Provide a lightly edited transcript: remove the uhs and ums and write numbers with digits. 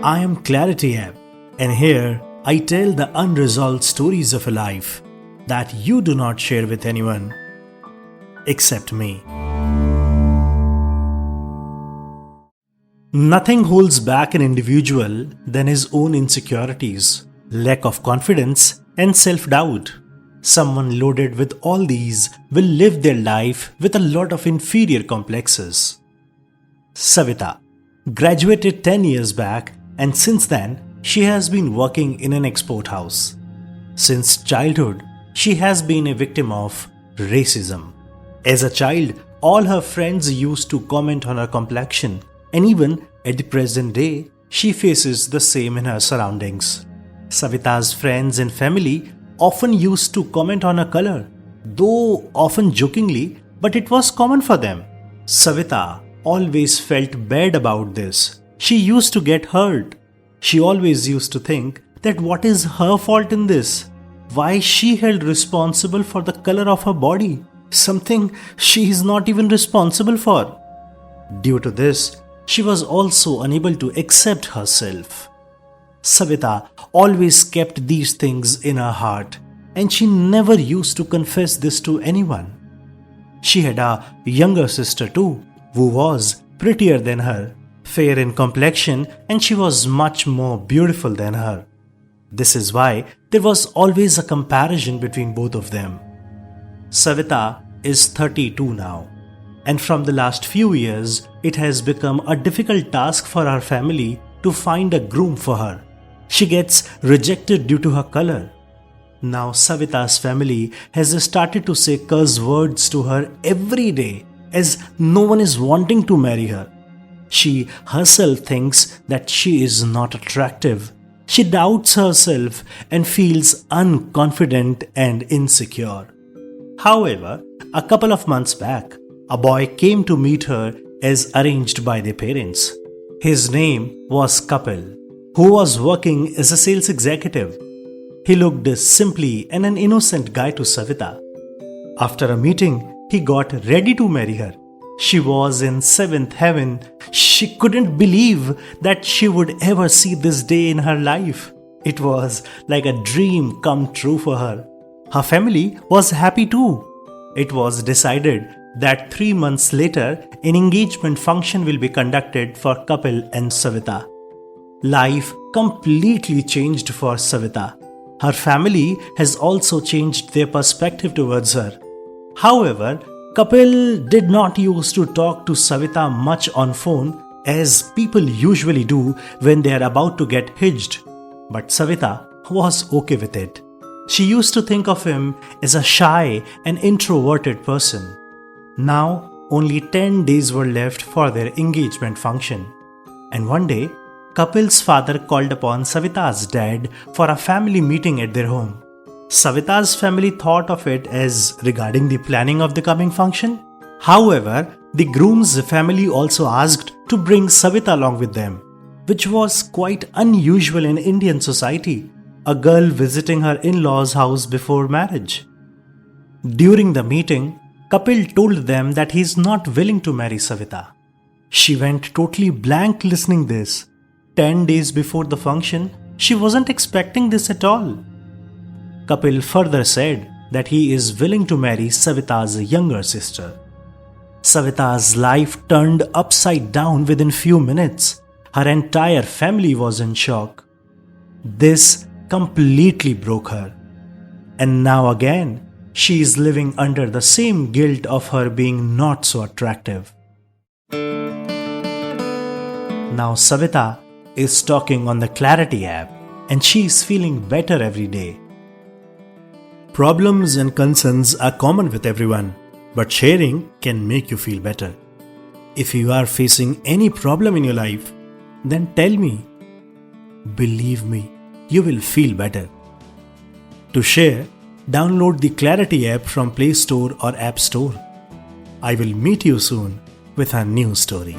I am Clarity App, and here I tell the unresolved stories of a life that you do not share with anyone except me. Nothing holds back an individual than his own insecurities, lack of confidence, and self-doubt. Someone loaded with all these will live their life with a lot of inferior complexes. Savita graduated 10 years back, and since then she has been working in an export house. Since childhood, she has been a victim of racism. As a child, all her friends used to comment on her complexion, and even at the present day, she faces the same in her surroundings. Savita's friends and family often used to comment on her color, though often jokingly, but it was common for them. Savita always felt bad about this. She used to get hurt. She always used to think that what is her fault in this? Why she held responsible for the color of her body? Something she is not even responsible for. Due to this, she was also unable to accept herself. Savita always kept these things in her heart, and she never used to confess this to anyone. She had a younger sister too, who was prettier than her, fair in complexion, and she was much more beautiful than her. This is why there was always a comparison between both of them. Savita is 32 now, and from the last few years, it has become a difficult task for her family to find a groom for her. She gets rejected due to her color. Now Savita's family has started to say curse words to her every day, as no one is wanting to marry her. She herself thinks that she is not attractive. She doubts herself and feels unconfident and insecure. However, a couple of months back, a boy came to meet her as arranged by their parents. His name was Kapil, who was working as a sales executive. He looked simply and an innocent guy to Savita. After a meeting, he got ready to marry her. She was in seventh heaven. She couldn't believe that she would ever see this day in her life. It was like a dream come true for her. Her family was happy too. It was decided that 3 months later, an engagement function will be conducted for Kapil and Savita. Life completely changed for Savita. Her family has also changed their perspective towards her. However, Kapil did not used to talk to Savita much on phone as people usually do when they are about to get hitched. But Savita was okay with it. She used to think of him as a shy and introverted person. Now, only 10 days were left for their engagement function. And one day, Kapil's father called upon Savita's dad for a family meeting at their home. Savita's family thought of it as regarding the planning of the coming function. However, the groom's family also asked to bring Savita along with them, which was quite unusual in Indian society, a girl visiting her in-laws' house before marriage. During the meeting, Kapil told them that he is not willing to marry Savita. She went totally blank listening this. 10 days before the function, she wasn't expecting this at all. Kapil further said that he is willing to marry Savita's younger sister. Savita's life turned upside down within few minutes. Her entire family was in shock. This completely broke her. And now again, she is living under the same guilt of her being not so attractive. Now Savita is talking on the Clarity app, and she is feeling better every day. Problems and concerns are common with everyone, but sharing can make you feel better. If you are facing any problem in your life, then tell me. Believe me, you will feel better. To share, download the Clarity app from Play Store or App Store. I will meet you soon with a new story.